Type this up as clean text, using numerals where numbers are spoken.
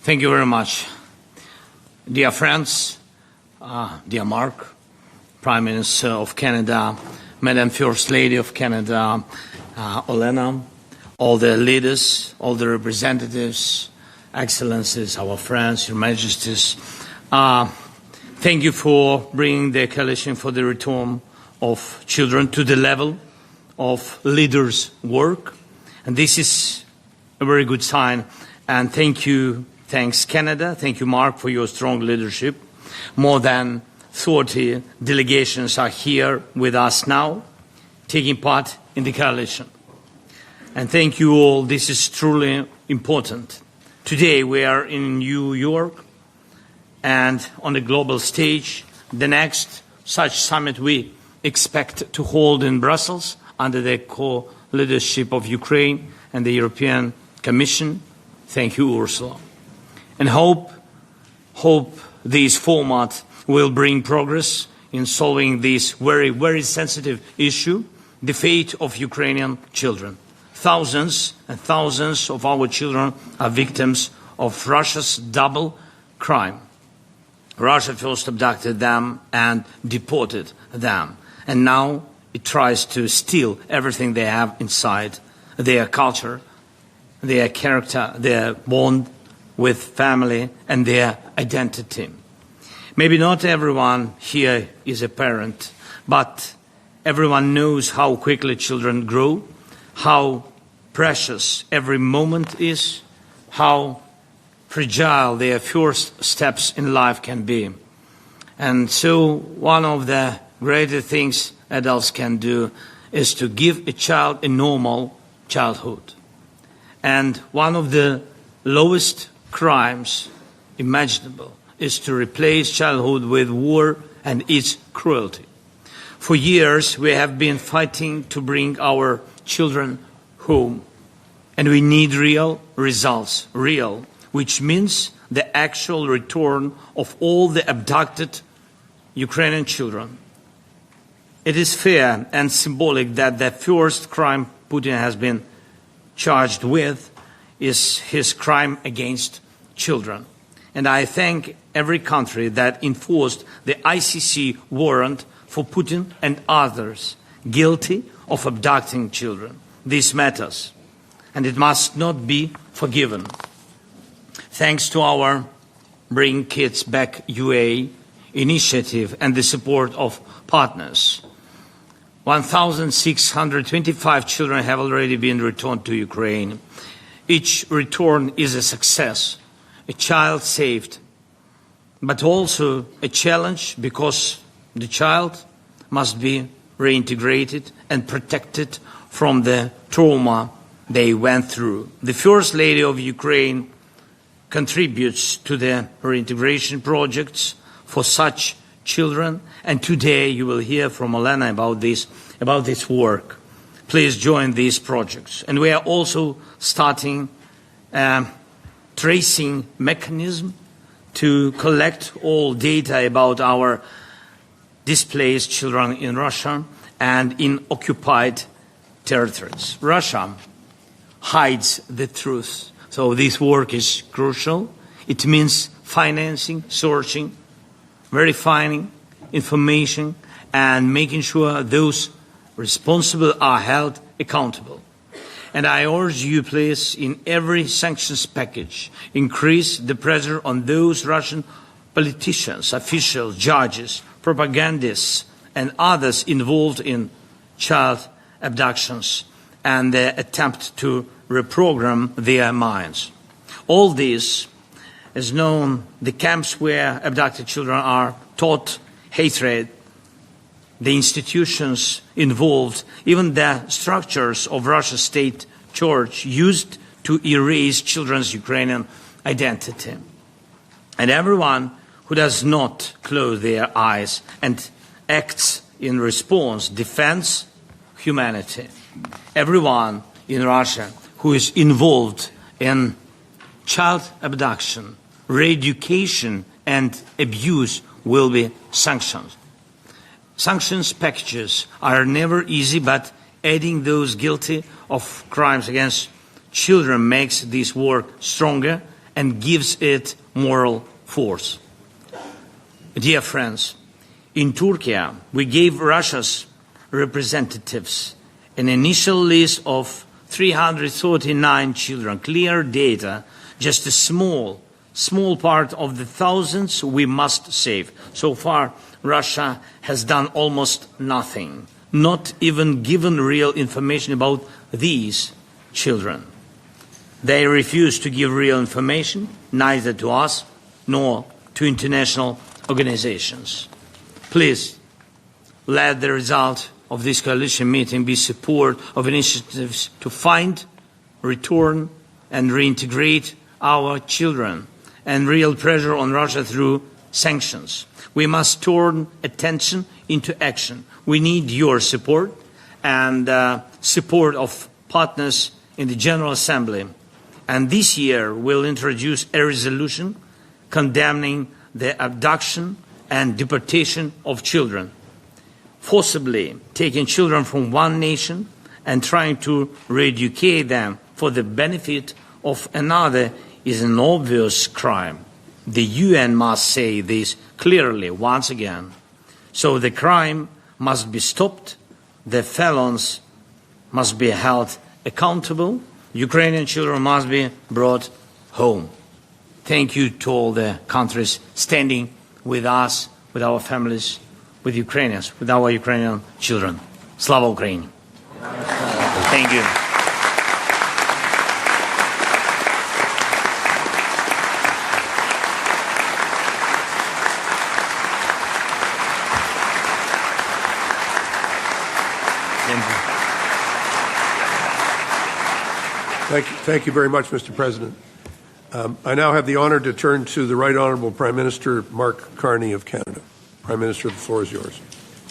Thank you very much. Dear friends, dear Mark, Prime Minister of Canada, Madam First Lady of Canada, Olena, all the leaders, all the representatives, Excellencies, our friends, Your Majesties, thank you for bringing the coalition for the return of children to the level of leaders' work. And this is a very good sign. And thanks Canada, thank you Mark for your strong leadership. More than 30 delegations are here with us now, taking part in the coalition. And thank you all, this is truly important. Today we are in New York, and on the global stage, the next such summit we expect to hold in Brussels under the co-leadership of Ukraine and the European Commission. Thank you, Ursula. And hope this format will bring progress in solving this very, very sensitive issue, the fate of Ukrainian children. Thousands and thousands of our children are victims of Russia's double crime. Russia first abducted them and deported them, and now it tries to steal everything they have inside, their culture, their character, their bond with family, and their identity. Maybe not everyone here is a parent, but everyone knows how quickly children grow, how precious every moment is, how fragile their first steps in life can be. And so one of the greatest things adults can do is to give a child a normal childhood. And one of the lowest crimes imaginable is to replace childhood with war and its cruelty. For years we have been fighting to bring our children home, and we need real results, which means the actual return of all the abducted Ukrainian children. It is fair and symbolic that the first crime Putin has been charged with is his crime against children. And I thank every country that enforced the ICC warrant for Putin and others guilty of abducting children. This matters, and it must not be forgiven. Thanks to our Bring Kids Back UA initiative and the support of partners, 1,625 children have already been returned to Ukraine. Each return is a success, a child saved, but also a challenge because the child must be reintegrated and protected from the trauma they went through. The First Lady of Ukraine contributes to the reintegration projects for such children, and today you will hear from Olena about this work. Please join these projects. And we are also starting a tracing mechanism to collect all data about our displaced children in Russia and in occupied territories. Russia hides the truth, so this work is crucial. It means financing, searching, verifying information, and making sure those responsible are held accountable. And I urge you, please, in every sanctions package, increase the pressure on those Russian politicians, officials, judges, propagandists, and others involved in child abductions and the attempt to reprogram their minds. All this is known, the camps where abducted children are taught hatred, the institutions involved, even the structures of Russia's state church used to erase children's Ukrainian identity. And everyone who does not close their eyes and acts in response defends humanity. Everyone in Russia who is involved in child abduction, re-education and abuse will be sanctioned. Sanctions packages are never easy, but adding those guilty of crimes against children makes this work stronger and gives it moral force. Dear friends, in Turkey, we gave Russia's representatives an initial list of 339 children, clear data, just a small part of the thousands we must save. So far, Russia has done almost nothing, not even given real information about these children. They refuse to give real information, neither to us nor to international organizations. Please, let the result of this coalition meeting be support of initiatives to find, return, and reintegrate our children, and real pressure on Russia through sanctions. We must turn attention into action. We need your support and support of partners in the General Assembly. And this year we'll introduce a resolution condemning the abduction and deportation of children. Forcibly taking children from one nation and trying to re-educate them for the benefit of another is an obvious crime. The UN must say this clearly once again. So the crime must be stopped, the felons must be held accountable, Ukrainian children must be brought home. Thank you to all the countries standing with us, with our families, with Ukrainians, with our Ukrainian children. Slava Ukraini. Thank you. Thank you very much, Mr. President. I now have the honor to turn to the Right Honourable Prime Minister Mark Carney of Canada. Prime Minister, the floor is yours.